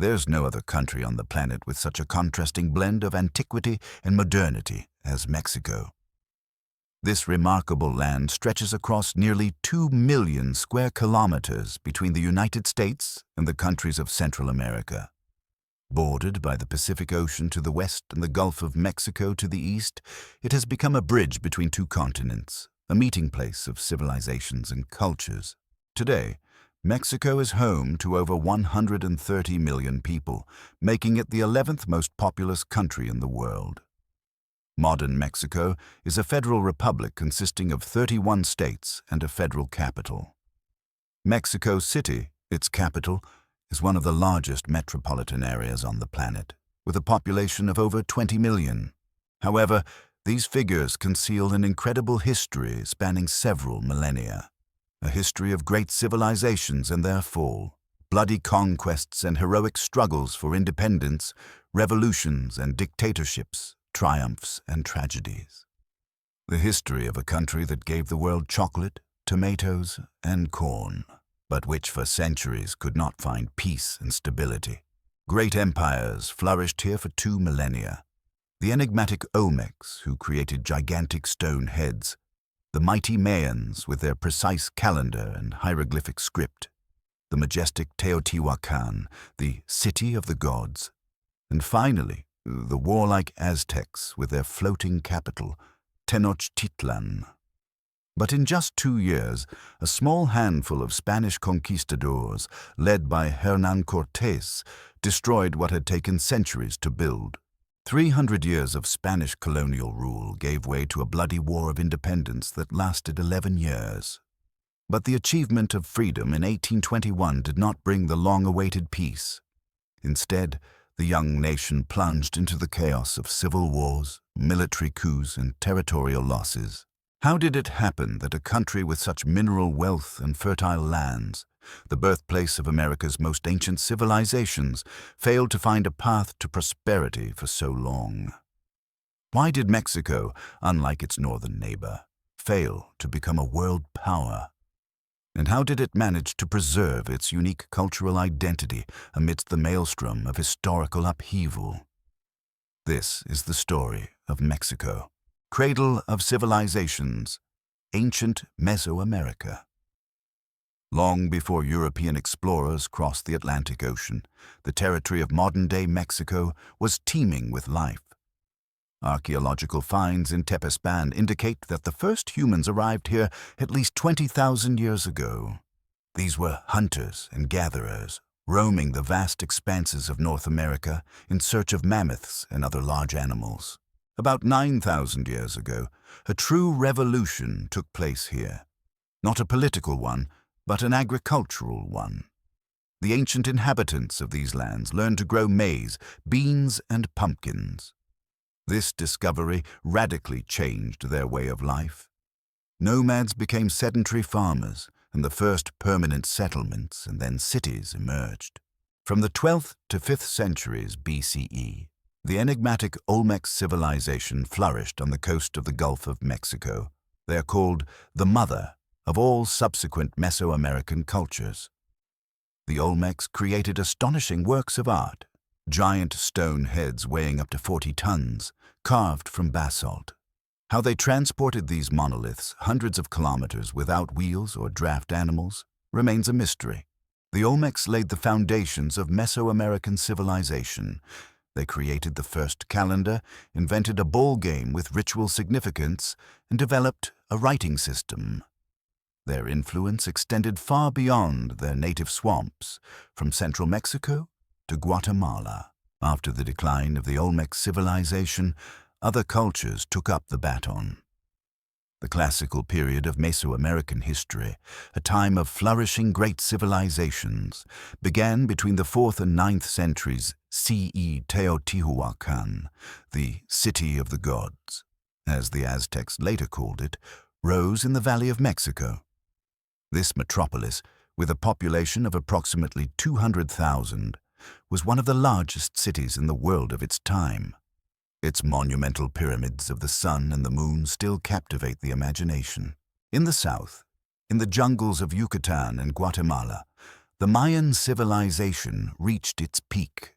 There's no other country on the planet with such a contrasting blend of antiquity and modernity as Mexico. This remarkable land stretches across nearly 2 million square kilometers between the United States and the countries of Central America. Bordered by the Pacific Ocean to the west and the Gulf of Mexico to the east, it has become a bridge between two continents, a meeting place of civilizations and cultures. Today, Mexico is home to over 130 million people, making it the 11th most populous country in the world. Modern Mexico is a federal republic consisting of 31 states and a federal capital. Mexico City, its capital, is one of the largest metropolitan areas on the planet, with a population of over 20 million. However, these figures conceal an incredible history spanning several millennia. A history of great civilizations and their fall, bloody conquests and heroic struggles for independence, revolutions and dictatorships, triumphs and tragedies. The history of a country that gave the world chocolate, tomatoes, and corn, but which for centuries could not find peace and stability. Great empires flourished here for 2 millennia. The enigmatic Olmecs, who created gigantic stone heads, the mighty Mayans with their precise calendar and hieroglyphic script, the majestic Teotihuacan, the city of the gods, and finally, the warlike Aztecs with their floating capital, Tenochtitlan. But in just 2 years, a small handful of Spanish conquistadors, led by Hernán Cortés, destroyed what had taken centuries to build. 300 years of Spanish colonial rule gave way to a bloody war of independence that lasted 11 years. But the achievement of freedom in 1821 did not bring the long-awaited peace. Instead, the young nation plunged into the chaos of civil wars, military coups, and territorial losses. How did it happen that a country with such mineral wealth and fertile lands, the birthplace of America's most ancient civilizations, failed to find a path to prosperity for so long? Why did Mexico, unlike its northern neighbor, fail to become a world power? And how did it manage to preserve its unique cultural identity amidst the maelstrom of historical upheaval? This is the story of Mexico, cradle of civilizations, ancient Mesoamerica. Long before European explorers crossed the Atlantic Ocean, the territory of modern-day Mexico was teeming with life. Archaeological finds in Tepespan indicate that the first humans arrived here at least 20,000 years ago. These were hunters and gatherers, roaming the vast expanses of North America in search of mammoths and other large animals. About 9,000 years ago, a true revolution took place here. Not a political one, but an agricultural one. The ancient inhabitants of these lands learned to grow maize, beans, and pumpkins. This discovery radically changed their way of life. Nomads became sedentary farmers, and the first permanent settlements and then cities emerged. From the 12th to 5th centuries BCE, the enigmatic Olmec civilization flourished on the coast of the Gulf of Mexico. They are called the mother of all subsequent Mesoamerican cultures. The Olmecs created astonishing works of art, giant stone heads weighing up to 40 tons, carved from basalt. How they transported these monoliths hundreds of kilometers without wheels or draft animals remains a mystery. The Olmecs laid the foundations of Mesoamerican civilization. They created the first calendar, invented a ball game with ritual significance, and developed a writing system. Their influence extended far beyond their native swamps, from central Mexico to Guatemala. After the decline of the Olmec civilization, other cultures took up the baton. The classical period of Mesoamerican history, a time of flourishing great civilizations, began between the 4th and 9th centuries CE. Teotihuacan, the city of the gods, as the Aztecs later called it, rose in the Valley of Mexico. This metropolis, with a population of approximately 200,000, was one of the largest cities in the world of its time. Its monumental pyramids of the sun and the moon still captivate the imagination. In the south, in the jungles of Yucatan and Guatemala, The Mayan civilization reached its peak.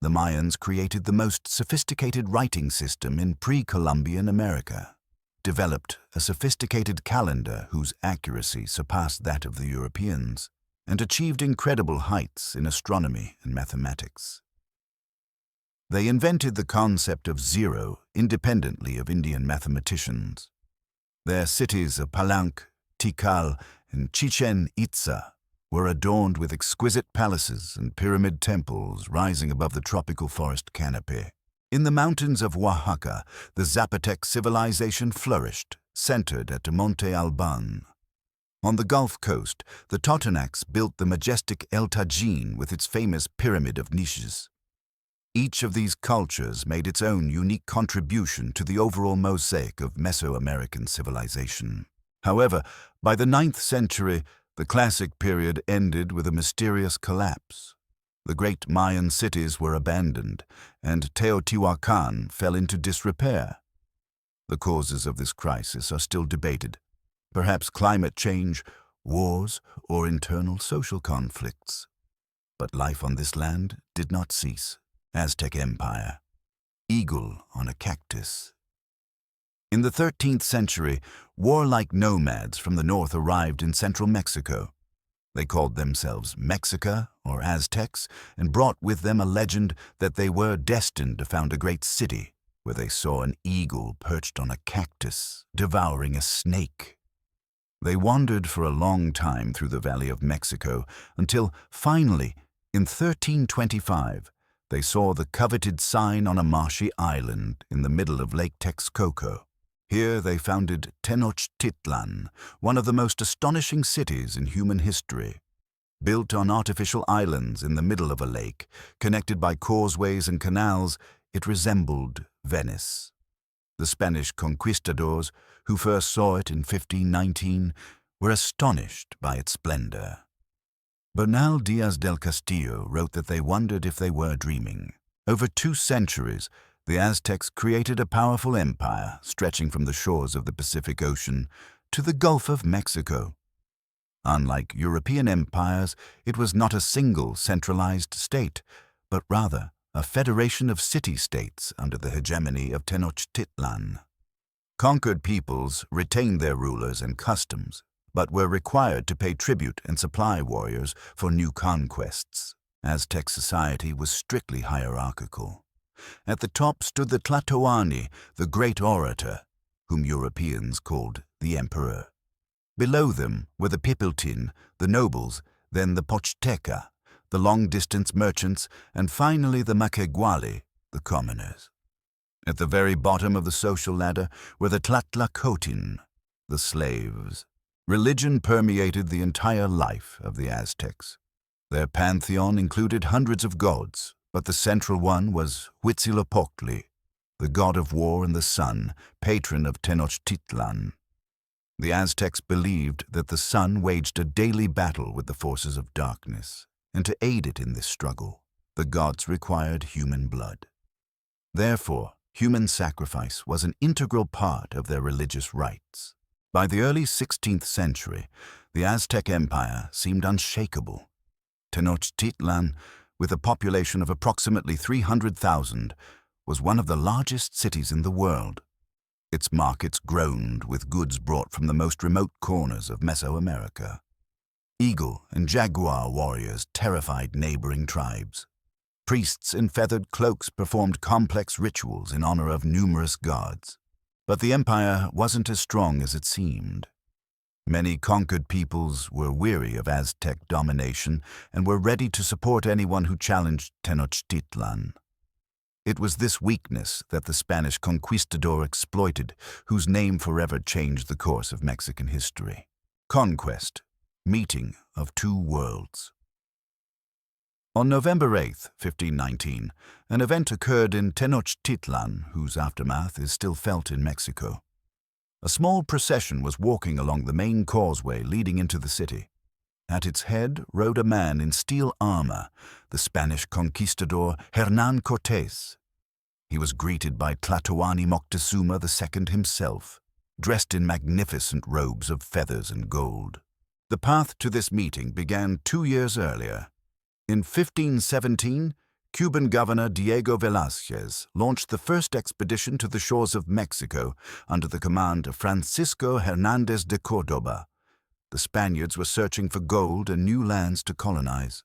The Mayans created the most sophisticated writing system in pre-Columbian America, developed a sophisticated calendar whose accuracy surpassed that of the Europeans, and achieved incredible heights in astronomy and mathematics. They invented the concept of zero independently of Indian mathematicians. Their cities of Palenque, Tikal, and Chichen Itza were adorned with exquisite palaces and pyramid temples rising above the tropical forest canopy. In the mountains of Oaxaca, the Zapotec civilization flourished, centered at Monte Alban. On the Gulf Coast, the Totonacs built the majestic El Tajin with its famous pyramid of niches. Each of these cultures made its own unique contribution to the overall mosaic of Mesoamerican civilization. However, by the 9th century, the classic period ended with a mysterious collapse. The great Mayan cities were abandoned, and Teotihuacan fell into disrepair. The causes of this crisis are still debated. Perhaps climate change, wars, or internal social conflicts. But life on this land did not cease. Aztec Empire. Eagle on a cactus. In the 13th century, warlike nomads from the north arrived in central Mexico. They called themselves Mexica or Aztecs and brought with them a legend that they were destined to found a great city where they saw an eagle perched on a cactus, devouring a snake. They wandered for a long time through the Valley of Mexico until, finally, in 1325, they saw the coveted sign on a marshy island in the middle of Lake Texcoco. Here they founded Tenochtitlan, one of the most astonishing cities in human history. Built on artificial islands in the middle of a lake, connected by causeways and canals, it resembled Venice. The Spanish conquistadors, who first saw it in 1519, were astonished by its splendor. Bernal Diaz del Castillo wrote that they wondered if they were dreaming. Over 2 centuries, the Aztecs created a powerful empire stretching from the shores of the Pacific Ocean to the Gulf of Mexico. Unlike European empires, it was not a single centralized state, but rather a federation of city-states under the hegemony of Tenochtitlan. Conquered peoples retained their rulers and customs, but were required to pay tribute and supply warriors for new conquests. Aztec society was strictly hierarchical. At the top stood the Tlatoani, the great orator, whom Europeans called the emperor. Below them were the Pipiltin, the nobles, then the Pochteca, the long-distance merchants, and finally the Maqueguali, the commoners. At the very bottom of the social ladder were the Tlatlacotin, the slaves. Religion permeated the entire life of the Aztecs. Their pantheon included hundreds of gods, but the central one was Huitzilopochtli, the god of war and the sun, patron of Tenochtitlan. The Aztecs believed that the sun waged a daily battle with the forces of darkness, and to aid it in this struggle, the gods required human blood. Therefore, human sacrifice was an integral part of their religious rites. By the early 16th century, the Aztec Empire seemed unshakable. Tenochtitlan, with a population of approximately 300,000, was one of the largest cities in the world. Its markets groaned with goods brought from the most remote corners of Mesoamerica. Eagle and jaguar warriors terrified neighboring tribes. Priests in feathered cloaks performed complex rituals in honor of numerous gods. But the empire wasn't as strong as it seemed. Many conquered peoples were weary of Aztec domination and were ready to support anyone who challenged Tenochtitlan. It was this weakness that the Spanish conquistador exploited, whose name forever changed the course of Mexican history. Conquest, meeting of two worlds. On November 8, 1519, an event occurred in Tenochtitlan whose aftermath is still felt in Mexico. A small procession was walking along the main causeway leading into the city. At its head rode a man in steel armor, the Spanish conquistador Hernán Cortés. He was greeted by Tlatoani Moctezuma II himself, dressed in magnificent robes of feathers and gold. The path to this meeting began 2 years earlier. In 1517, Cuban governor Diego Velázquez launched the first expedition to the shores of Mexico under the command of Francisco Hernández de Córdoba. The Spaniards were searching for gold and new lands to colonize.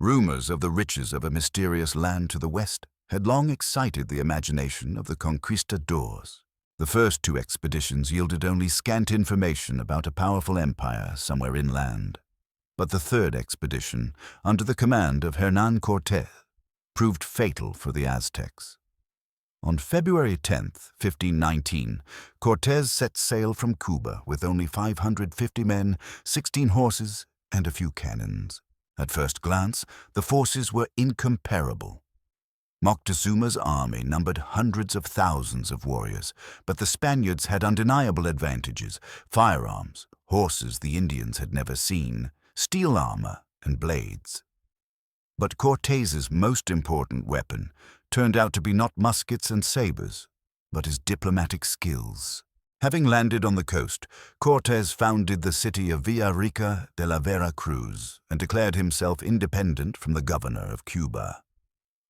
Rumors of the riches of a mysterious land to the west had long excited the imagination of the conquistadors. The first 2 expeditions yielded only scant information about a powerful empire somewhere inland. But the third expedition, under the command of Hernán Cortés, proved fatal for the Aztecs. On February 10, 1519, Cortés set sail from Cuba with only 550 men, 16 horses, and a few cannons. At first glance, the forces were incomparable. Moctezuma's army numbered hundreds of thousands of warriors, but the Spaniards had undeniable advantages: firearms, horses the Indians had never seen, steel armor, and blades. But Cortés's most important weapon turned out to be not muskets and sabers, but his diplomatic skills. Having landed on the coast, Cortés founded the city of Villarrica de la Vera Cruz and declared himself independent from the governor of Cuba.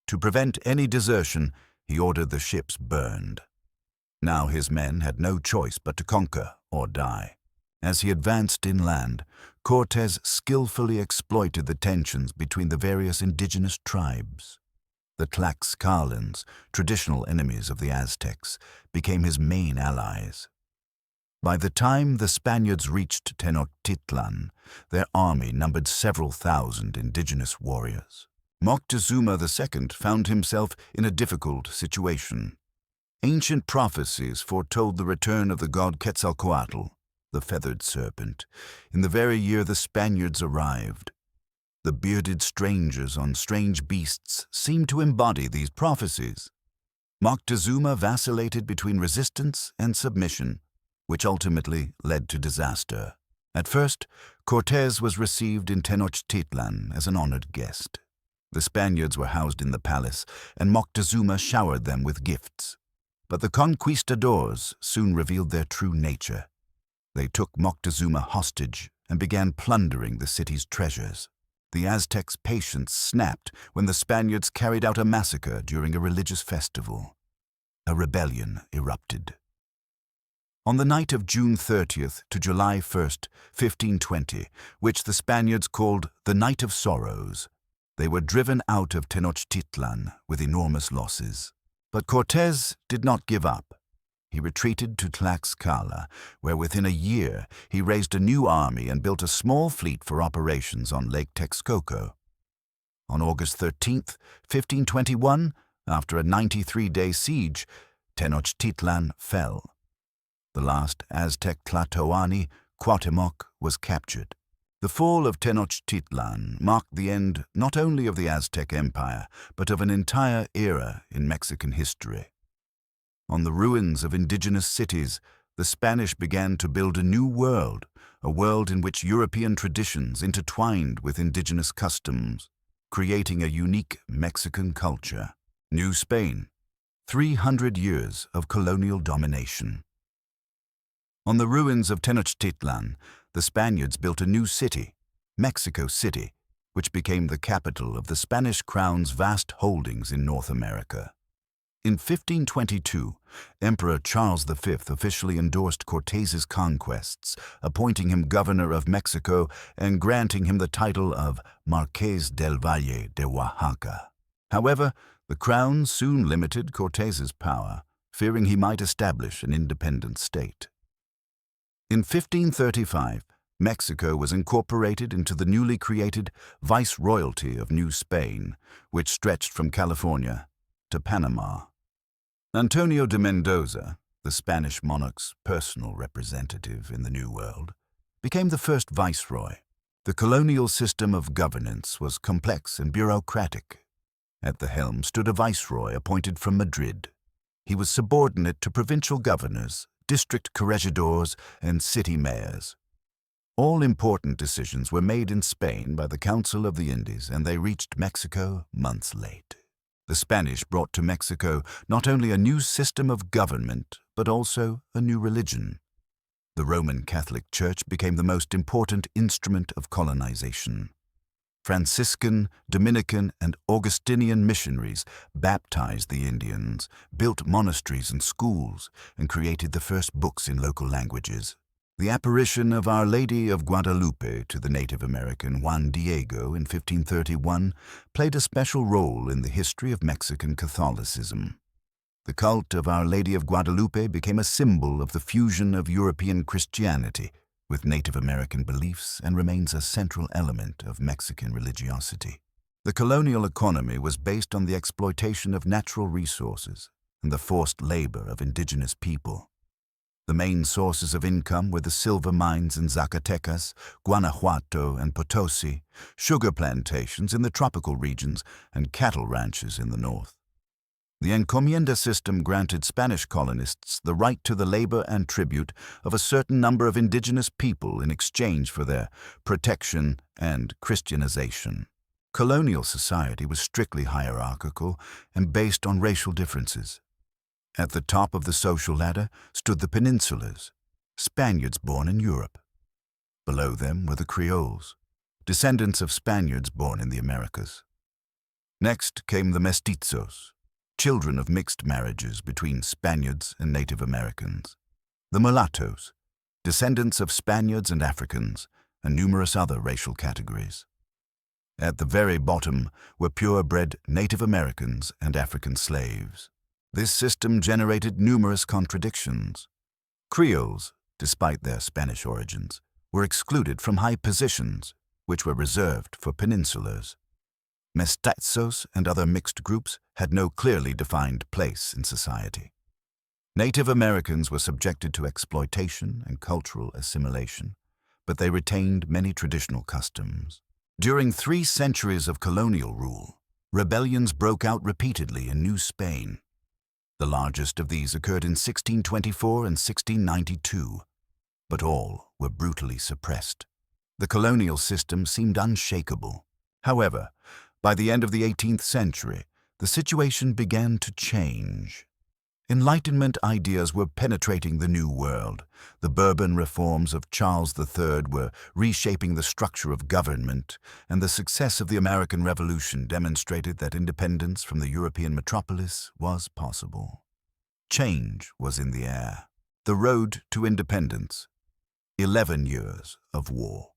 To prevent any desertion, he ordered the ships burned. Now his men had no choice but to conquer or die. As he advanced inland, Cortés skillfully exploited the tensions between the various indigenous tribes. The Tlaxcalans, traditional enemies of the Aztecs, became his main allies. By the time the Spaniards reached Tenochtitlan, their army numbered several thousand indigenous warriors. Moctezuma II found himself in a difficult situation. Ancient prophecies foretold the return of the god Quetzalcoatl, the feathered serpent, in the very year the Spaniards arrived. The bearded strangers on strange beasts seemed to embody these prophecies. Moctezuma vacillated between resistance and submission, which ultimately led to disaster. At first, Cortés was received in Tenochtitlan as an honored guest. The Spaniards were housed in the palace, and Moctezuma showered them with gifts. But the conquistadors soon revealed their true nature. They took Moctezuma hostage and began plundering the city's treasures. The Aztecs' patience snapped when the Spaniards carried out a massacre during a religious festival. A rebellion erupted. On the night of June 30th to July 1st, 1520, which the Spaniards called the Night of Sorrows, they were driven out of Tenochtitlan with enormous losses. But Cortés did not give up. He retreated to Tlaxcala, where within a year he raised a new army and built a small fleet for operations on Lake Texcoco. On August 13th, 1521, after a 93-day siege, Tenochtitlan fell. The last Aztec Tlatoani, Cuauhtémoc, was captured. The fall of Tenochtitlan marked the end not only of the Aztec Empire, but of an entire era in Mexican history. On the ruins of indigenous cities, the Spanish began to build a new world, a world in which European traditions intertwined with indigenous customs, creating a unique Mexican culture. New Spain, 300 years of colonial domination. On the ruins of Tenochtitlan, the Spaniards built a new city, Mexico City, which became the capital of the Spanish crown's vast holdings in North America. In 1522, Emperor Charles V officially endorsed Cortés's conquests, appointing him governor of Mexico and granting him the title of Marqués del Valle de Oaxaca. However, the crown soon limited Cortés's power, fearing he might establish an independent state. In 1535, Mexico was incorporated into the newly created Viceroyalty of New Spain, which stretched from California to Panama. Antonio de Mendoza, the Spanish monarch's personal representative in the New World, became the first viceroy. The colonial system of governance was complex and bureaucratic. At the helm stood a viceroy appointed from Madrid. He was subordinate to provincial governors, district corregidors, and city mayors. All important decisions were made in Spain by the Council of the Indies, and they reached Mexico months late. The Spanish brought to Mexico not only a new system of government, but also a new religion. The Roman Catholic Church became the most important instrument of colonization. Franciscan, Dominican, and Augustinian missionaries baptized the Indians, built monasteries and schools, and created the first books in local languages. The apparition of Our Lady of Guadalupe to the Native American Juan Diego in 1531 played a special role in the history of Mexican Catholicism. The cult of Our Lady of Guadalupe became a symbol of the fusion of European Christianity with Native American beliefs and remains a central element of Mexican religiosity. The colonial economy was based on the exploitation of natural resources and the forced labor of indigenous people. The main sources of income were the silver mines in Zacatecas, Guanajuato, and Potosi, sugar plantations in the tropical regions, and cattle ranches in the north. The encomienda system granted Spanish colonists the right to the labor and tribute of a certain number of indigenous people in exchange for their protection and Christianization. Colonial society was strictly hierarchical and based on racial differences. At the top of the social ladder stood the peninsulars, Spaniards born in Europe. Below them were the Creoles, descendants of Spaniards born in the Americas. Next came the mestizos, children of mixed marriages between Spaniards and Native Americans. The mulattoes, descendants of Spaniards and Africans, and numerous other racial categories. At the very bottom were purebred Native Americans and African slaves. This system generated numerous contradictions. Creoles, despite their Spanish origins, were excluded from high positions, which were reserved for peninsulars. Mestizos and other mixed groups had no clearly defined place in society. Native Americans were subjected to exploitation and cultural assimilation, but they retained many traditional customs. During 3 centuries of colonial rule, rebellions broke out repeatedly in New Spain. The largest of these occurred in 1624 and 1692, but all were brutally suppressed. The colonial system seemed unshakable. However, by the end of the 18th century, the situation began to change. Enlightenment ideas were penetrating the New World. The Bourbon reforms of Charles III were reshaping the structure of government, and the success of the American Revolution demonstrated that independence from the European metropolis was possible. Change was in the air. The road to independence. 11 years of war.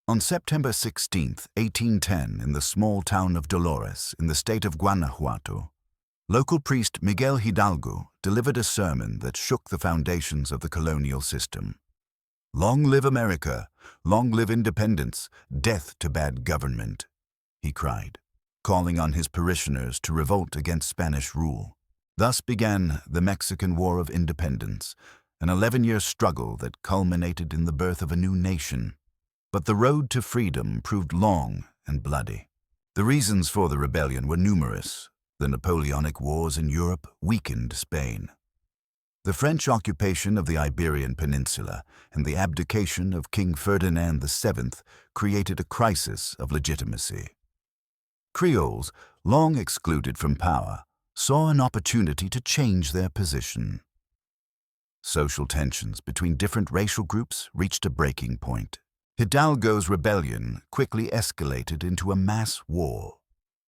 On September 16, 1810, in the small town of Dolores, in the state of Guanajuato, local priest Miguel Hidalgo delivered a sermon that shook the foundations of the colonial system. "Long live America! Long live independence! Death to bad government!" he cried, calling on his parishioners to revolt against Spanish rule. Thus began the Mexican War of Independence, an 11-year struggle that culminated in the birth of a new nation. But the road to freedom proved long and bloody. The reasons for the rebellion were numerous. The Napoleonic Wars in Europe weakened Spain. The French occupation of the Iberian Peninsula and the abdication of King Ferdinand VII created a crisis of legitimacy. Creoles, long excluded from power, saw an opportunity to change their position. Social tensions between different racial groups reached a breaking point. Hidalgo's rebellion quickly escalated into a mass war.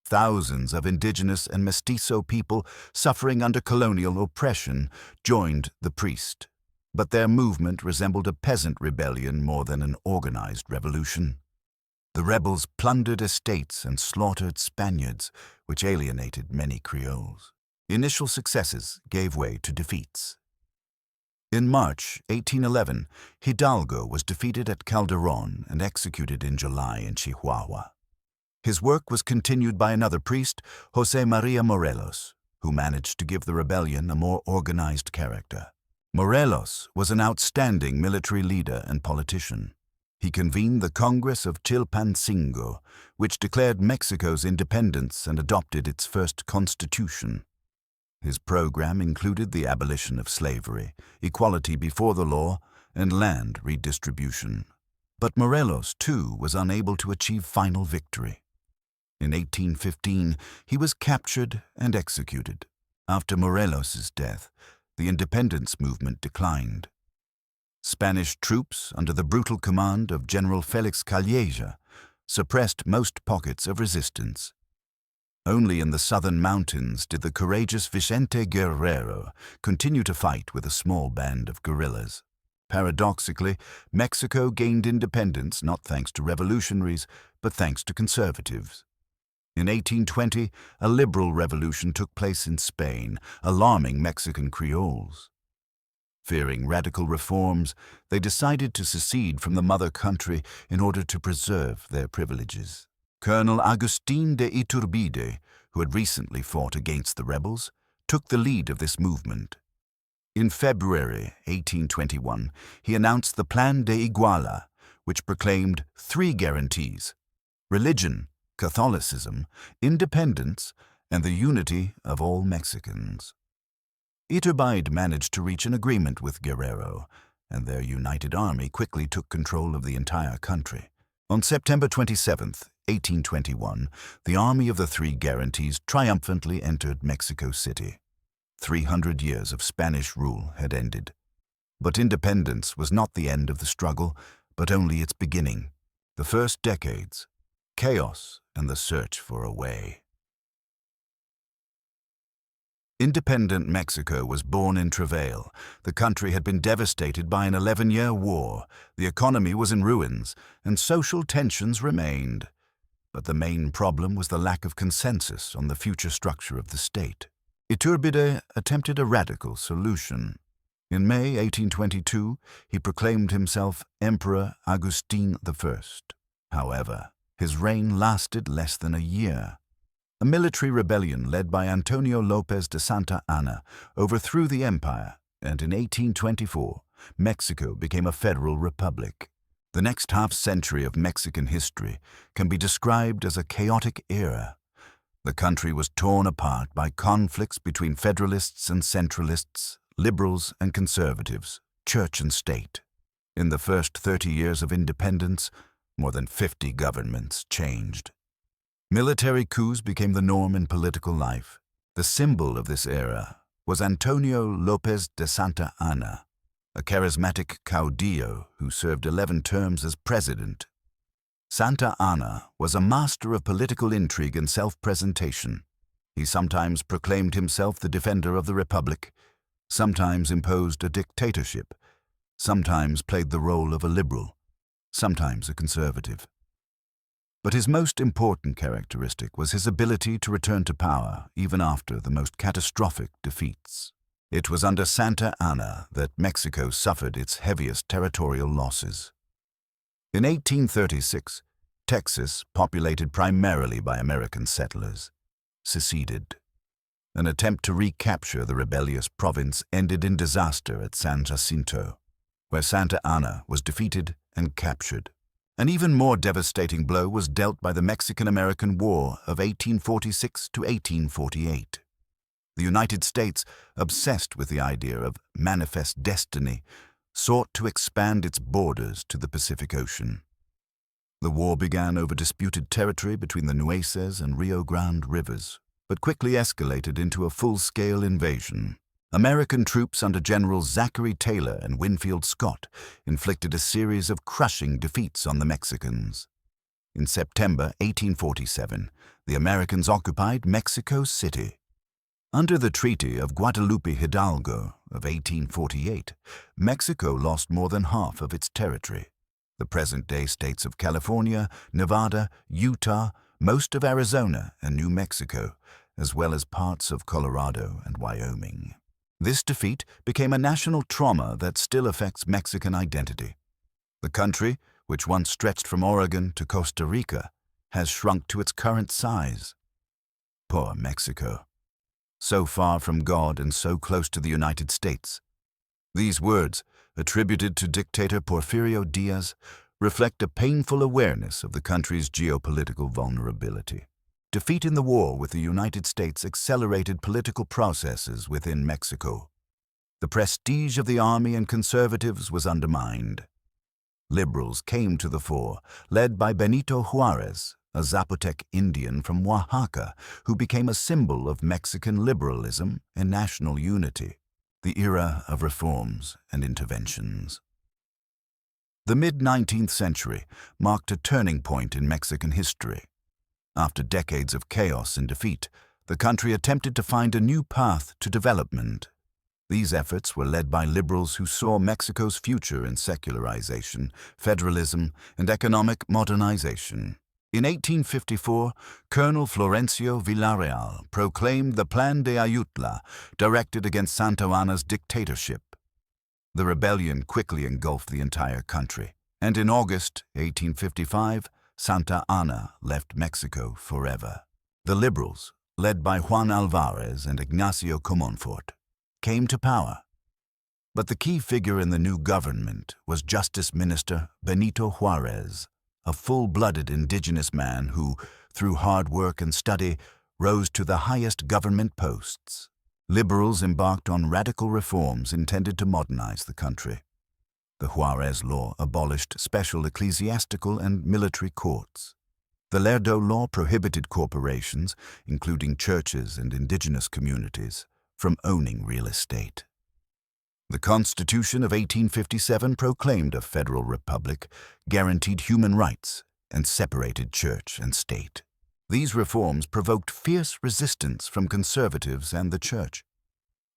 Thousands of indigenous and mestizo people suffering under colonial oppression joined the priest, but their movement resembled a peasant rebellion more than an organized revolution. The rebels plundered estates and slaughtered Spaniards, which alienated many Creoles. Initial successes gave way to defeats. In March 1811, Hidalgo was defeated at Calderón and executed in July in Chihuahua. His work was continued by another priest, José María Morelos, who managed to give the rebellion a more organized character. Morelos was an outstanding military leader and politician. He convened the Congress of Chilpancingo, which declared Mexico's independence and adopted its first constitution. His program included the abolition of slavery, equality before the law, and land redistribution. But Morelos, too, was unable to achieve final victory. In 1815, he was captured and executed. After Morelos's death, the independence movement declined. Spanish troops, under the brutal command of General Felix Calleja, suppressed most pockets of resistance. Only in the southern mountains did the courageous Vicente Guerrero continue to fight with a small band of guerrillas. Paradoxically, Mexico gained independence not thanks to revolutionaries, but thanks to conservatives. In 1820, a liberal revolution took place in Spain, alarming Mexican Creoles. Fearing radical reforms, they decided to secede from the mother country in order to preserve their privileges. Colonel Agustín de Iturbide, who had recently fought against the rebels, took the lead of this movement. In February 1821, he announced the Plan de Iguala, which proclaimed 3 guarantees: religion, Catholicism, independence, and the unity of all Mexicans. Iturbide managed to reach an agreement with Guerrero, and their united army quickly took control of the entire country. On September 27, 1821, the Army of the 3 Guarantees triumphantly entered Mexico City. 300 years of Spanish rule had ended. But independence was not the end of the struggle, but only its beginning. The first decades, chaos and the search for a way. Independent Mexico was born in travail. The country had been devastated by an 11-year war, the economy was in ruins, and social tensions remained. But the main problem was the lack of consensus on the future structure of the state. Iturbide attempted a radical solution. In May 1822, he proclaimed himself Emperor Agustín I. However, his reign lasted less than a year. A military rebellion led by Antonio López de Santa Anna overthrew the empire, and in 1824, Mexico became a federal republic. The next half-century of Mexican history can be described as a chaotic era. The country was torn apart by conflicts between federalists and centralists, liberals and conservatives, church and state. In the first 30 years of independence, more than 50 governments changed. Military coups became the norm in political life. The symbol of this era was Antonio López de Santa Anna, a charismatic caudillo who served 11 terms as president. Santa Anna was a master of political intrigue and self-presentation. He sometimes proclaimed himself the defender of the republic, sometimes imposed a dictatorship, sometimes played the role of a liberal, sometimes a conservative. But his most important characteristic was his ability to return to power even after the most catastrophic defeats. It was under Santa Anna that Mexico suffered its heaviest territorial losses. In 1836, Texas, populated primarily by American settlers, seceded. An attempt to recapture the rebellious province ended in disaster at San Jacinto, where Santa Anna was defeated and captured. An even more devastating blow was dealt by the Mexican-American War of 1846 to 1848. The United States, obsessed with the idea of manifest destiny, sought to expand its borders to the Pacific Ocean. The war began over disputed territory between the Nueces and Rio Grande rivers, but quickly escalated into a full-scale invasion. American troops under Generals Zachary Taylor and Winfield Scott inflicted a series of crushing defeats on the Mexicans. In September 1847, the Americans occupied Mexico City. Under the Treaty of Guadalupe Hidalgo of 1848, Mexico lost more than half of its territory. The present-day states of California, Nevada, Utah, most of Arizona and New Mexico, as well as parts of Colorado and Wyoming. This defeat became a national trauma that still affects Mexican identity. The country, which once stretched from Oregon to Costa Rica, has shrunk to its current size. Poor Mexico. So far from God and so close to the United States. These words, attributed to dictator Porfirio Diaz, reflect a painful awareness of the country's geopolitical vulnerability. Defeat in the war with the United States accelerated political processes within Mexico. The prestige of the army and conservatives was undermined. Liberals came to the fore, led by Benito Juárez, a Zapotec Indian from Oaxaca, who became a symbol of Mexican liberalism and national unity. the era of reforms and interventions. The mid-19th century marked a turning point in Mexican history. After decades of chaos and defeat, the country attempted to find a new path to development. These efforts were led by liberals who saw Mexico's future in secularization, federalism, and economic modernization. In 1854, Colonel Florencio Villarreal proclaimed the Plan de Ayutla, directed against Santa Anna's dictatorship. The rebellion quickly engulfed the entire country, and in August 1855, Santa Anna left Mexico forever. The liberals, led by Juan Alvarez and Ignacio Comonfort, came to power. But the key figure in the new government was Justice Minister Benito Juarez, a full-blooded indigenous man who, through hard work and study, rose to the highest government posts. Liberals embarked on radical reforms intended to modernize the country. The Juarez Law abolished special ecclesiastical and military courts. The Lerdo Law prohibited corporations, including churches and indigenous communities, from owning real estate. The Constitution of 1857 proclaimed a federal republic, guaranteed human rights, and separated church and state. These reforms provoked fierce resistance from conservatives and the church.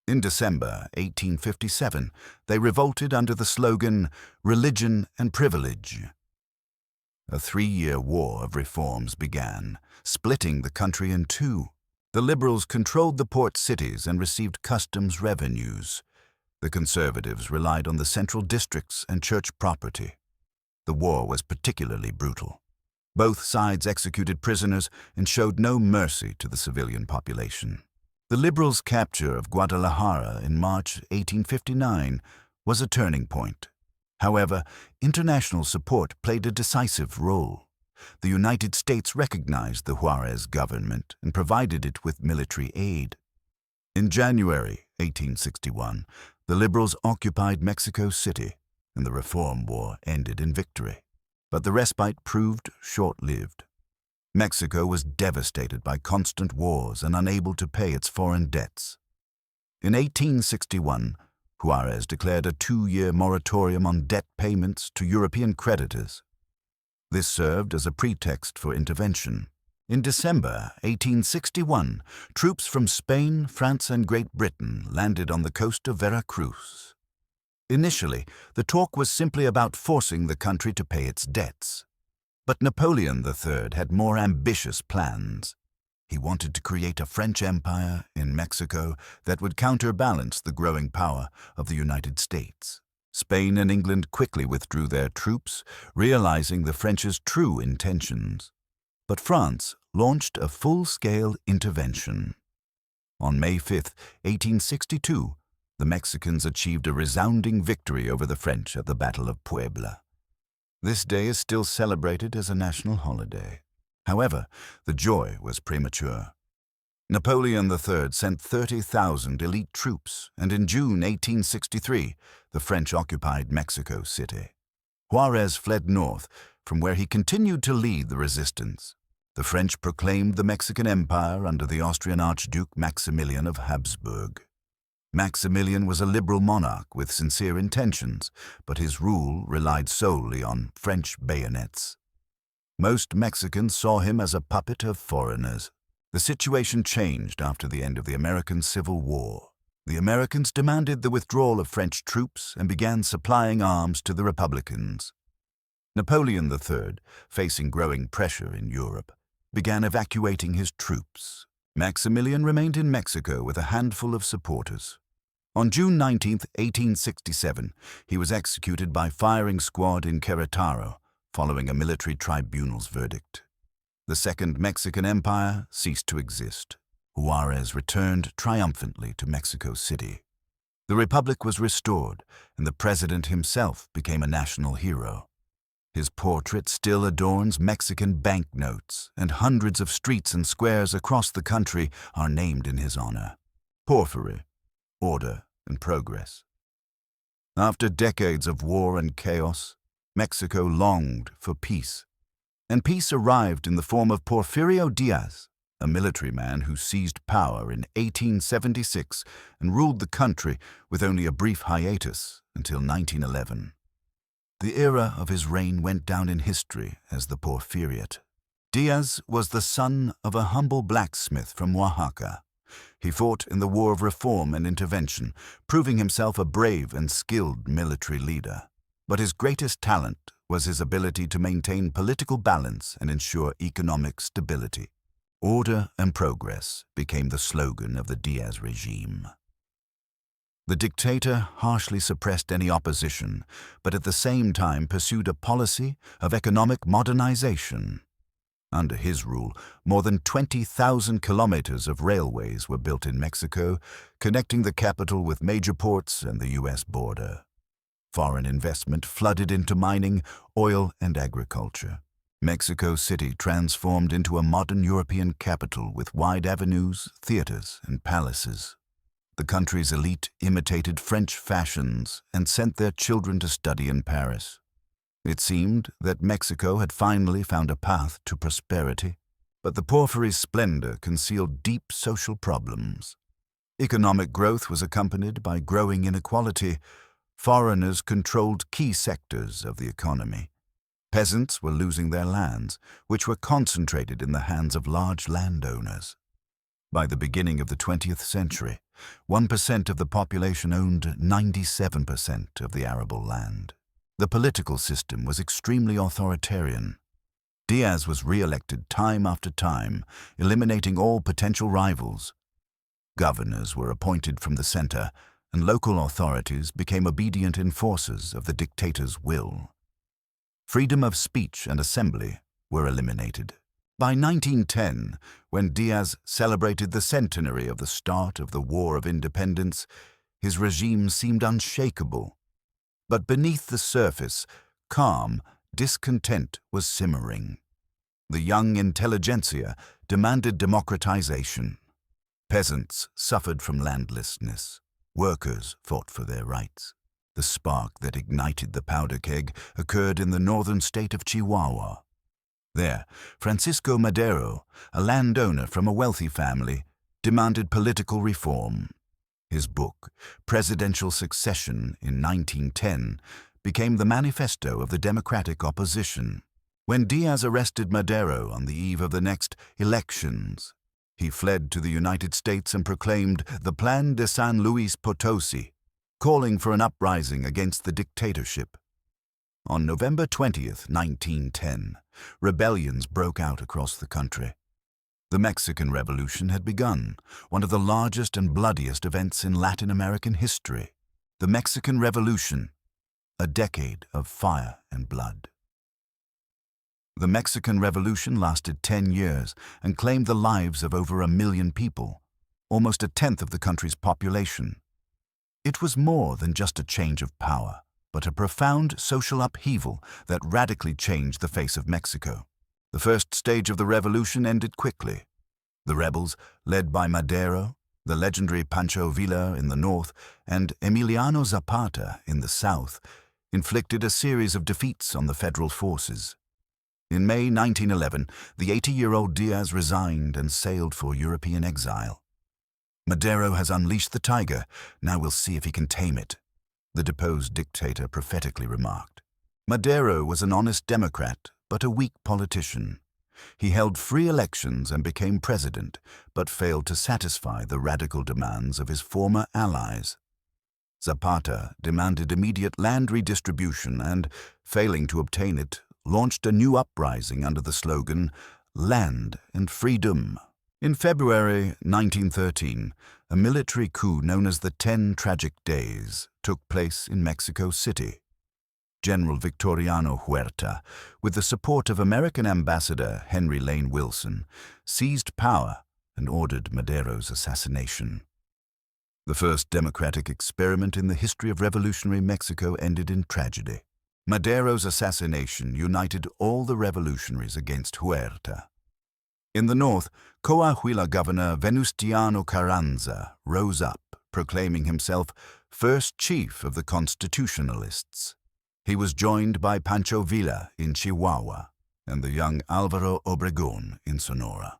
In December 1857, they revolted under the slogan, "Religion and Privilege." A 3-year war of reforms began, splitting the country in two. The liberals controlled the port cities and received customs revenues. The conservatives relied on the central districts and church property. The war was particularly brutal. Both sides executed prisoners and showed no mercy to the civilian population. The liberals' capture of Guadalajara in March 1859 was a turning point. However, international support played a decisive role. The United States recognized the Juarez government and provided it with military aid. In January 1861, the liberals occupied Mexico City, and the Reform War ended in victory. But the respite proved short-lived. Mexico was devastated by constant wars and unable to pay its foreign debts. In 1861, Juarez declared a 2-year moratorium on debt payments to European creditors. This served as a pretext for intervention. In December 1861, troops from Spain, France, and Great Britain landed on the coast of Veracruz. Initially, the talk was simply about forcing the country to pay its debts. But Napoleon III had more ambitious plans. He wanted to create a French empire in Mexico that would counterbalance the growing power of the United States. Spain and England quickly withdrew their troops, realizing the French's true intentions. But France launched a full-scale intervention. On May 5, 1862, the Mexicans achieved a resounding victory over the French at the Battle of Puebla. This day is still celebrated as a national holiday. However, the joy was premature. Napoleon III sent 30,000 elite troops, and in June 1863, the French occupied Mexico City. Juarez fled north, from where he continued to lead the resistance. The French proclaimed the Mexican Empire under the Austrian Archduke Maximilian of Habsburg. Maximilian was a liberal monarch with sincere intentions, but his rule relied solely on French bayonets. Most Mexicans saw him as a puppet of foreigners. The situation changed after the end of the American Civil War. The Americans demanded the withdrawal of French troops and began supplying arms to the Republicans. Napoleon III, facing growing pressure in Europe, began evacuating his troops. Maximilian remained in Mexico with a handful of supporters. On June 19, 1867, he was executed by firing squad in Querétaro, following a military tribunal's verdict. The Second Mexican Empire ceased to exist. Juarez returned triumphantly to Mexico City. The Republic was restored, and the president himself became a national hero. His portrait still adorns Mexican banknotes, and hundreds of streets and squares across the country are named in his honor. Porphyry, order, and progress. After decades of war and chaos, Mexico longed for peace. And peace arrived in the form of Porfirio Diaz, a military man who seized power in 1876 and ruled the country with only a brief hiatus until 1911. The era of his reign went down in history as the Porfiriate. Diaz was the son of a humble blacksmith from Oaxaca. He fought in the War of Reform and Intervention, proving himself a brave and skilled military leader. But his greatest talent was his ability to maintain political balance and ensure economic stability. Order and progress became the slogan of the Diaz regime. The dictator harshly suppressed any opposition, but at the same time pursued a policy of economic modernization. Under his rule, more than 20,000 kilometers of railways were built in Mexico, connecting the capital with major ports and the U.S. border. Foreign investment flooded into mining, oil, and agriculture. Mexico City transformed into a modern European capital with wide avenues, theaters, and palaces. The country's elite imitated French fashions and sent their children to study in Paris. It seemed that Mexico had finally found a path to prosperity, but the Porfiry's splendor concealed deep social problems. Economic growth was accompanied by growing inequality. Foreigners controlled key sectors of the economy. Peasants were losing their lands, which were concentrated in the hands of large landowners. By the beginning of the 20th century, 1% of the population owned 97% of the arable land. The political system was extremely authoritarian. Diaz was re-elected time after time, eliminating all potential rivals. Governors were appointed from the center, and local authorities became obedient enforcers of the dictator's will. Freedom of speech and assembly were eliminated. By 1910, when Diaz celebrated the centenary of the start of the War of Independence, his regime seemed unshakable. But beneath the surface, calm discontent was simmering. The young intelligentsia demanded democratization. Peasants suffered from landlessness. Workers fought for their rights. The spark that ignited the powder keg occurred in the northern state of Chihuahua. There, Francisco Madero, a landowner from a wealthy family, demanded political reform. His book, Presidential Succession, in 1910, became the manifesto of the democratic opposition. When Diaz arrested Madero on the eve of the next elections, he fled to the United States and proclaimed the Plan de San Luis Potosi, calling for an uprising against the dictatorship. On November 20th, 1910, rebellions broke out across the country. The Mexican Revolution had begun, one of the largest and bloodiest events in Latin American history. The Mexican Revolution, a decade of fire and blood. The Mexican Revolution lasted 10 years and claimed the lives of over 1 million people, almost a tenth of the country's population. It was more than just a change of power, but a profound social upheaval that radically changed the face of Mexico. The first stage of the revolution ended quickly. The rebels, led by Madero, the legendary Pancho Villa in the north, and Emiliano Zapata in the south, inflicted a series of defeats on the federal forces. In May 1911, the 80-year-old Diaz resigned and sailed for European exile. "Madero has unleashed the tiger. Now we'll see if he can tame it," the deposed dictator prophetically remarked. Madero was an honest Democrat, but a weak politician. He held free elections and became president, but failed to satisfy the radical demands of his former allies. Zapata demanded immediate land redistribution and, failing to obtain it, launched a new uprising under the slogan, "Land and Freedom." In February 1913, a military coup known as the 10 Tragic Days took place in Mexico City. General Victoriano Huerta, with the support of American Ambassador Henry Lane Wilson, seized power and ordered Madero's assassination. The first democratic experiment in the history of revolutionary Mexico ended in tragedy. Madero's assassination united all the revolutionaries against Huerta. In the north, Coahuila Governor Venustiano Carranza rose up, proclaiming himself first chief of the Constitutionalists. He was joined by Pancho Villa in Chihuahua and the young Álvaro Obregón in Sonora.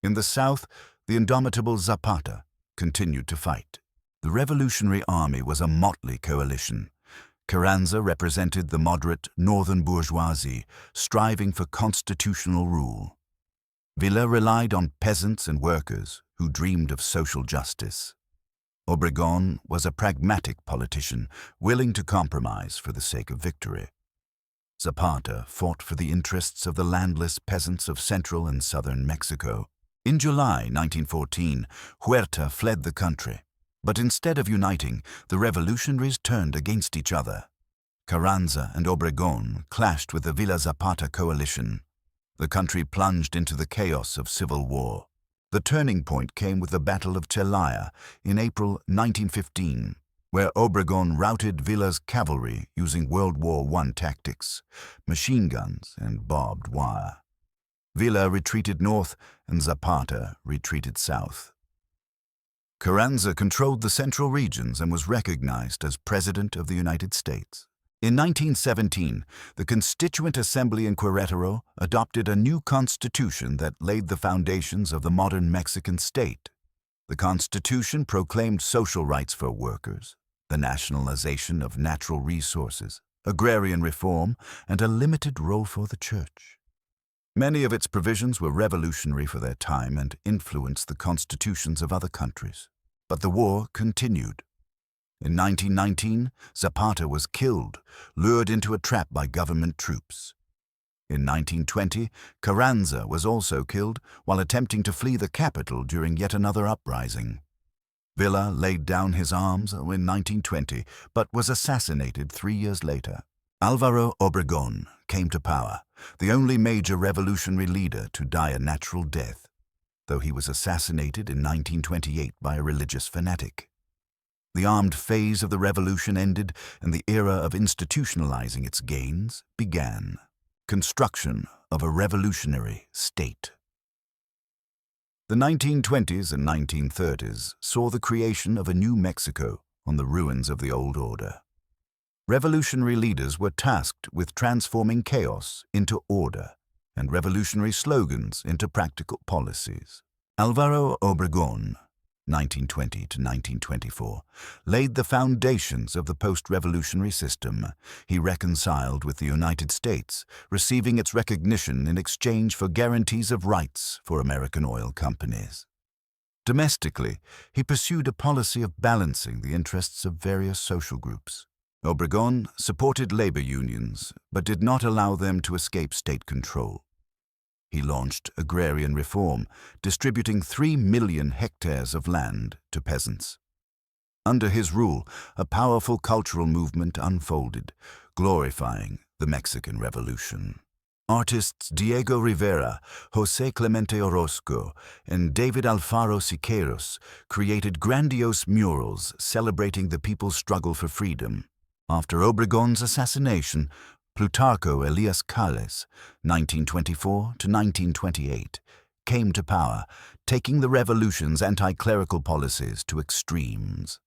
In the south, the indomitable Zapata continued to fight. The Revolutionary Army was a motley coalition. Carranza represented the moderate northern bourgeoisie, striving for constitutional rule. Villa relied on peasants and workers who dreamed of social justice. Obregón was a pragmatic politician, willing to compromise for the sake of victory. Zapata fought for the interests of the landless peasants of central and southern Mexico. In July 1914, Huerta fled the country. But instead of uniting, the revolutionaries turned against each other. Carranza and Obregón clashed with the Villa Zapata coalition. The country plunged into the chaos of civil war. The turning point came with the Battle of Celaya in April 1915, where Obregón routed Villa's cavalry using World War I tactics, machine guns and barbed wire. Villa retreated north and Zapata retreated south. Carranza controlled the central regions and was recognized as President of the United States. In 1917, the Constituent Assembly in Querétaro adopted a new constitution that laid the foundations of the modern Mexican state. The constitution proclaimed social rights for workers, the nationalization of natural resources, agrarian reform, and a limited role for the church. Many of its provisions were revolutionary for their time and influenced the constitutions of other countries. But the war continued. In 1919, Zapata was killed, lured into a trap by government troops. In 1920, Carranza was also killed while attempting to flee the capital during yet another uprising. Villa laid down his arms in 1920, but was assassinated 3 years later. Álvaro Obregón came to power, the only major revolutionary leader to die a natural death, though he was assassinated in 1928 by a religious fanatic. The armed phase of the revolution ended and the era of institutionalizing its gains began. Construction of a revolutionary state. The 1920s and 1930s saw the creation of a new Mexico on the ruins of the old order. Revolutionary leaders were tasked with transforming chaos into order and revolutionary slogans into practical policies. Álvaro Obregón, 1920 to 1924, laid the foundations of the post-revolutionary system. He reconciled with the United States, receiving its recognition in exchange for guarantees of rights for American oil companies. Domestically, he pursued a policy of balancing the interests of various social groups. Obregón supported labor unions, but did not allow them to escape state control. He launched agrarian reform, distributing 3 million hectares of land to peasants. Under his rule, a powerful cultural movement unfolded, glorifying the Mexican Revolution. Artists Diego Rivera, José Clemente Orozco, and David Alfaro Siqueiros created grandiose murals celebrating the people's struggle for freedom. After Obregón's assassination, Plutarco Elias Calles, 1924 to 1928, came to power, taking the revolution's anti-clerical policies to extremes.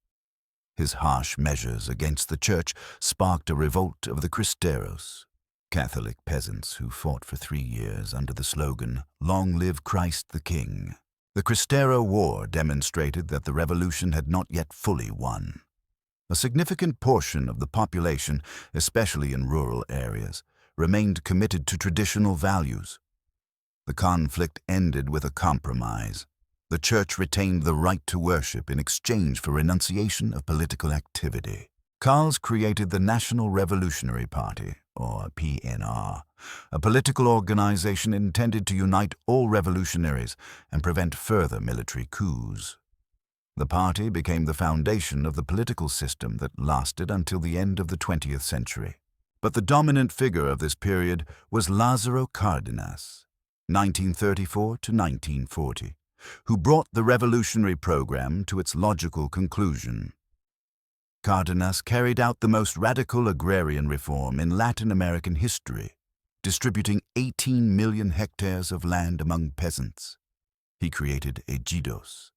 His harsh measures against the church sparked a revolt of the cristeros, Catholic peasants who fought for 3 years under the slogan, "Long live Christ the King." The Cristero War demonstrated that the revolution had not yet fully won. A significant portion of the population, especially in rural areas, remained committed to traditional values. The conflict ended with a compromise. The church retained the right to worship in exchange for renunciation of political activity. Calles created the National Revolutionary Party, or PNR, a political organization intended to unite all revolutionaries and prevent further military coups. The party became the foundation of the political system that lasted until the end of the 20th century. But the dominant figure of this period was Lázaro Cárdenas, 1934 to 1940, who brought the revolutionary program to its logical conclusion. Cárdenas carried out the most radical agrarian reform in Latin American history, distributing 18 million hectares of land among peasants. He created ejidos,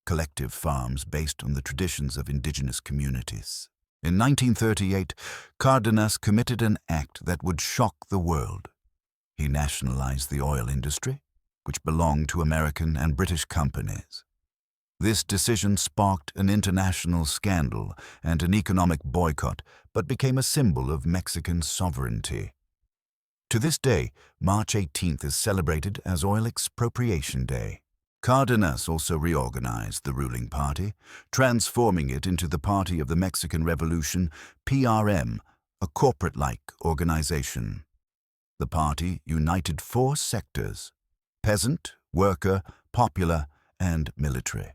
collective farms based on the traditions of indigenous communities. In 1938, Cárdenas committed an act that would shock the world. He nationalized the oil industry, which belonged to American and British companies. This decision sparked an international scandal and an economic boycott, but became a symbol of Mexican sovereignty. To this day, March 18th is celebrated as Oil Expropriation Day. Cardenas also reorganized the ruling party, transforming it into the Party of the Mexican Revolution, PRM, a corporate-like organization. The party united four sectors: peasant, worker, popular, and military.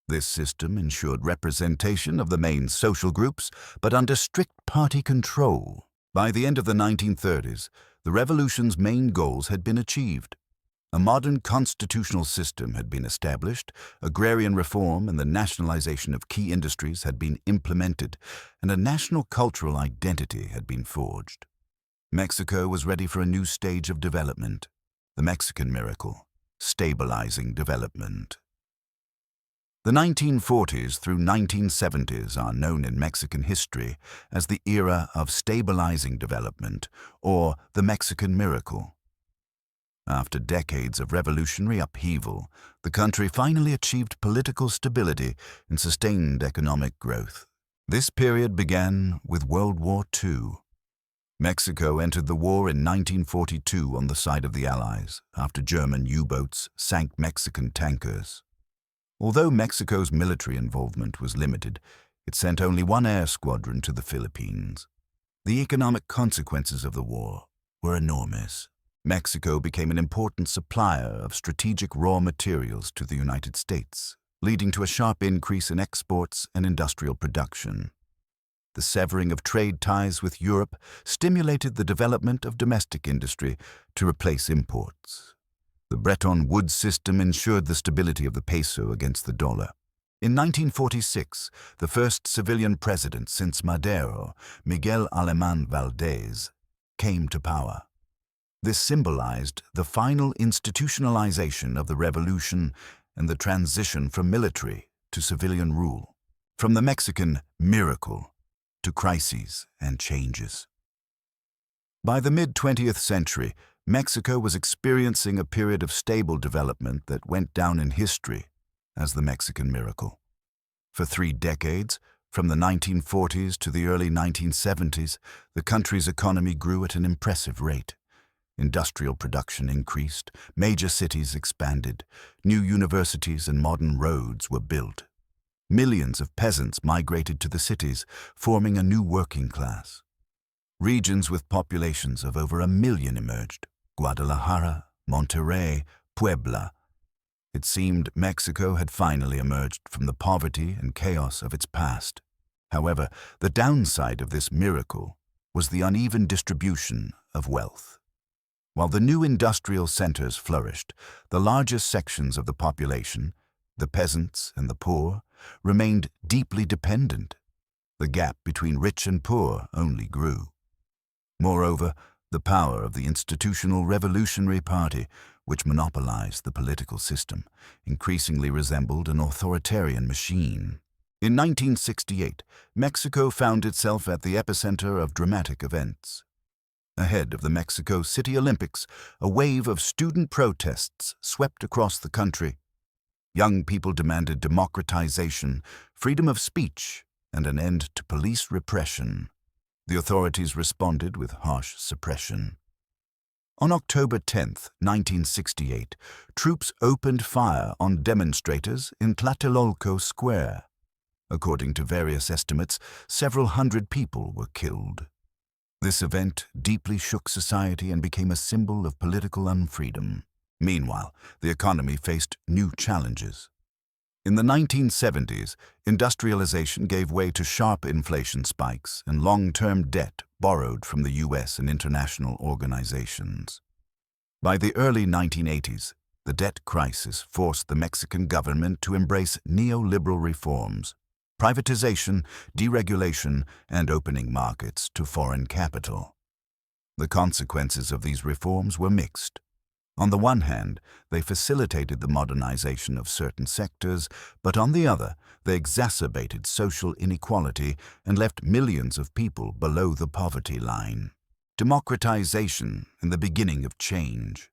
This system ensured representation of the main social groups, but under strict party control. By the end of the 1930s, the revolution's main goals had been achieved. A modern constitutional system had been established, agrarian reform and the nationalization of key industries had been implemented, and a national cultural identity had been forged. Mexico was ready for a new stage of development, the Mexican miracle, stabilizing development. The 1940s through 1970s are known in Mexican history as the era of stabilizing development, or the Mexican miracle. After decades of revolutionary upheaval, the country finally achieved political stability and sustained economic growth. This period began with World War II. Mexico entered the war in 1942 on the side of the Allies, after German U-boats sank Mexican tankers. Although Mexico's military involvement was limited, it sent only one air squadron to the Philippines. The economic consequences of the war were enormous. Mexico became an important supplier of strategic raw materials to the United States, leading to a sharp increase in exports and industrial production. The severing of trade ties with Europe stimulated the development of domestic industry to replace imports. The Bretton Woods system ensured the stability of the peso against the dollar. In 1946, the first civilian president since Madero, Miguel Alemán Valdés, came to power. This symbolized the final institutionalization of the revolution and the transition from military to civilian rule, from the Mexican miracle to crises and changes. By the mid-20th century, Mexico was experiencing a period of stable development that went down in history as the Mexican miracle. For 3 decades, from the 1940s to the early 1970s, the country's economy grew at an impressive rate. Industrial production increased, major cities expanded, new universities and modern roads were built. Millions of peasants migrated to the cities, forming a new working class. Regions with populations of over 1 million emerged: Guadalajara, Monterrey, Puebla. It seemed Mexico had finally emerged from the poverty and chaos of its past. However, the downside of this miracle was the uneven distribution of wealth. While the new industrial centers flourished, the largest sections of the population, the peasants and the poor, remained deeply dependent. The gap between rich and poor only grew. Moreover, the power of the institutional Revolutionary Party, which monopolized the political system, increasingly resembled an authoritarian machine. In 1968, Mexico found itself at the epicenter of dramatic events. Ahead of the Mexico City Olympics, a wave of student protests swept across the country. Young people demanded democratization, freedom of speech, and an end to police repression. The authorities responded with harsh suppression. On October 10, 1968, troops opened fire on demonstrators in Tlatelolco Square. According to various estimates, several hundred people were killed. This event deeply shook society and became a symbol of political unfreedom. Meanwhile, the economy faced new challenges. In the 1970s, industrialization gave way to sharp inflation spikes and long-term debt borrowed from the U.S. and international organizations. By the early 1980s, the debt crisis forced the Mexican government to embrace neoliberal reforms: privatization, deregulation, and opening markets to foreign capital. The consequences of these reforms were mixed. On the one hand, they facilitated the modernization of certain sectors, but on the other, they exacerbated social inequality and left millions of people below the poverty line. Democratization in the beginning of change.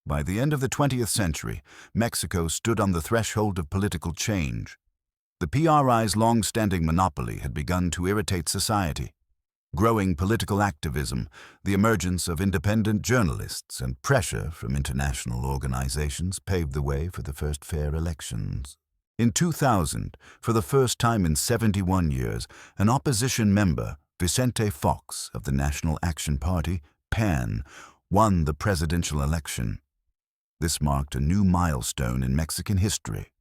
By the end of the 20th century, Mexico stood on the threshold of political change. The PRI's long-standing monopoly had begun to irritate society. Growing political activism, the emergence of independent journalists, and pressure from international organizations paved the way for the first fair elections. In 2000, for the first time in 71 years, an opposition member, Vicente Fox of the National Action Party, PAN, won the presidential election. This marked a new milestone in Mexican history.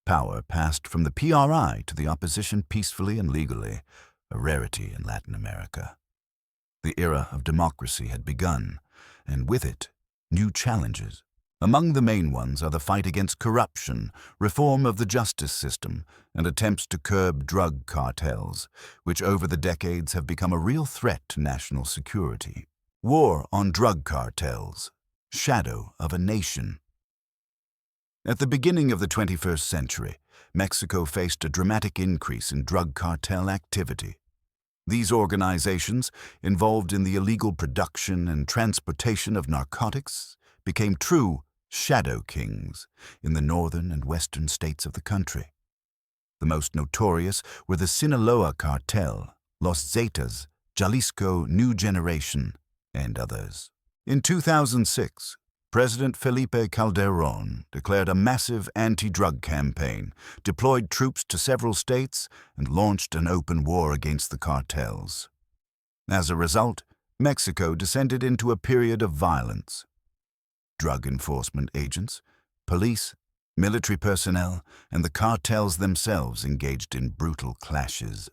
Power passed from the PRI to the opposition peacefully and legally, a rarity in Latin America. The era of democracy had begun, and with it, new challenges. Among the main ones are the fight against corruption, reform of the justice system, and attempts to curb drug cartels, which over the decades have become a real threat to national security. War on drug cartels, shadow of a nation. At the beginning of the 21st century, Mexico faced a dramatic increase in drug cartel activity. These organizations, involved in the illegal production and transportation of narcotics, became true shadow kings in the northern and western states of the country. The most notorious were the Sinaloa cartel, Los Zetas, Jalisco New Generation, and others. In 2006, President Felipe Calderón declared a massive anti-drug campaign, deployed troops to several states, and launched an open war against the cartels. As a result, Mexico descended into a period of violence. Drug enforcement agents, police, military personnel, and the cartels themselves engaged in brutal clashes.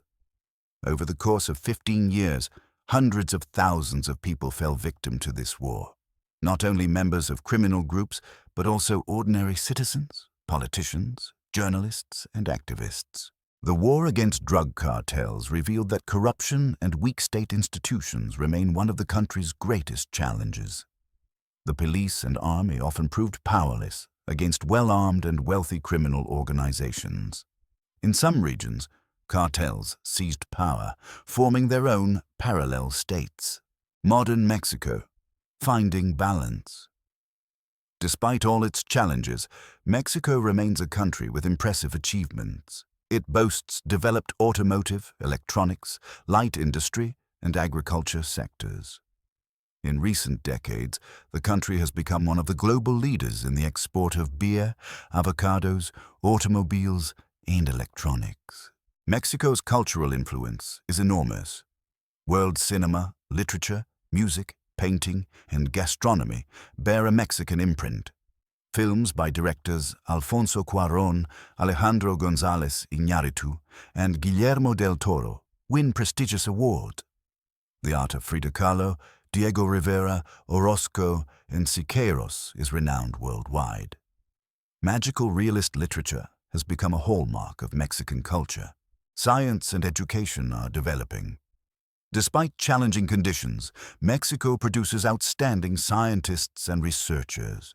Over the course of 15 years, hundreds of thousands of people fell victim to this war. Not only members of criminal groups, but also ordinary citizens, politicians, journalists, and activists. The war against drug cartels revealed that corruption and weak state institutions remain one of the country's greatest challenges. The police and army often proved powerless against well-armed and wealthy criminal organizations. In some regions, cartels seized power, forming their own parallel states. Modern Mexico, finding balance. Despite all its challenges, Mexico remains a country with impressive achievements. It boasts developed automotive, electronics, light industry, and agriculture sectors. In recent decades, the country has become one of the global leaders in the export of beer, avocados, automobiles, and electronics. Mexico's cultural influence is enormous. World cinema, literature, music, painting, and gastronomy bear a Mexican imprint. Films by directors Alfonso Cuarón, Alejandro González Iñárritu, and Guillermo del Toro win prestigious awards. The art of Frida Kahlo, Diego Rivera, Orozco, and Siqueiros is renowned worldwide. Magical realist literature has become a hallmark of Mexican culture. Science and education are developing. Despite challenging conditions, Mexico produces outstanding scientists and researchers.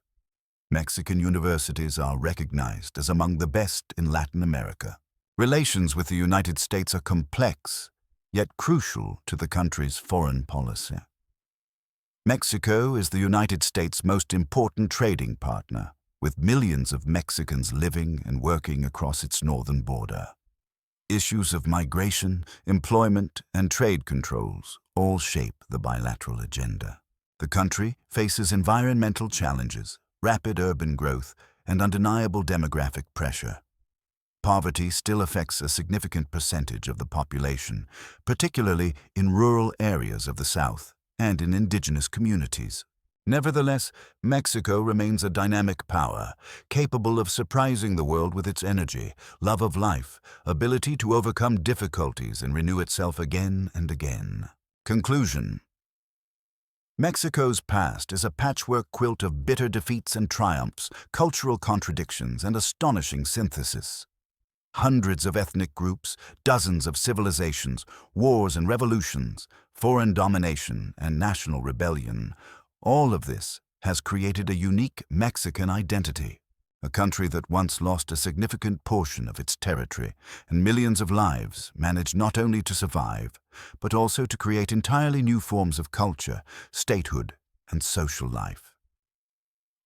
Mexican universities are recognized as among the best in Latin America. Relations with the United States are complex, yet crucial to the country's foreign policy. Mexico is the United States' most important trading partner, with millions of Mexicans living and working across its northern border. Issues of migration, employment, and trade controls all shape the bilateral agenda. The country faces environmental challenges, rapid urban growth, and undeniable demographic pressure. Poverty still affects a significant percentage of the population, particularly in rural areas of the South and in indigenous communities. Nevertheless, Mexico remains a dynamic power, capable of surprising the world with its energy, love of life, ability to overcome difficulties and renew itself again and again. Conclusion. Mexico's past is a patchwork quilt of bitter defeats and triumphs, cultural contradictions, and astonishing synthesis. Hundreds of ethnic groups, dozens of civilizations, wars and revolutions, foreign domination and national rebellion, all of this has created a unique Mexican identity, a country that once lost a significant portion of its territory, and millions of lives managed not only to survive, but also to create entirely new forms of culture, statehood, and social life.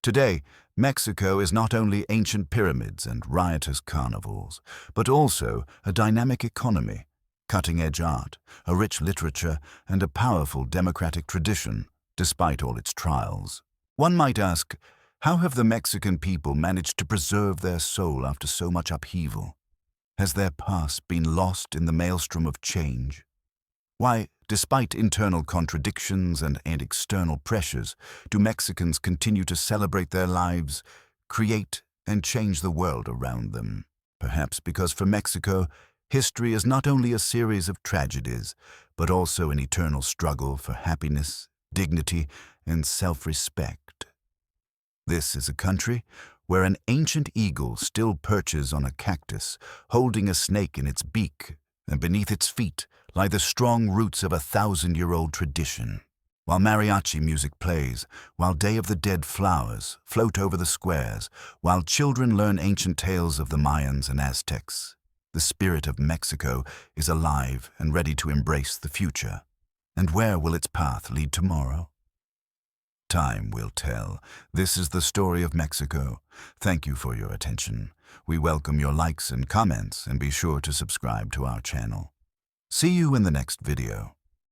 Today, Mexico is not only ancient pyramids and riotous carnivals, but also a dynamic economy, cutting-edge art, a rich literature, and a powerful democratic tradition, despite all its trials. One might ask, how have the Mexican people managed to preserve their soul after so much upheaval? Has their past been lost in the maelstrom of change? Why, despite internal contradictions and external pressures, do Mexicans continue to celebrate their lives, create and change the world around them? Perhaps because for Mexico, history is not only a series of tragedies, but also an eternal struggle for happiness, dignity, and self-respect. This is a country where an ancient eagle still perches on a cactus, holding a snake in its beak, and beneath its feet lie the strong roots of a 1,000-year-old tradition. While mariachi music plays, while Day of the Dead flowers float over the squares, while children learn ancient tales of the Mayans and Aztecs, the spirit of Mexico is alive and ready to embrace the future. And where will its path lead tomorrow? Time will tell. This is the story of Mexico. Thank you for your attention. We welcome your likes and comments, and be sure to subscribe to our channel. See you in the next video.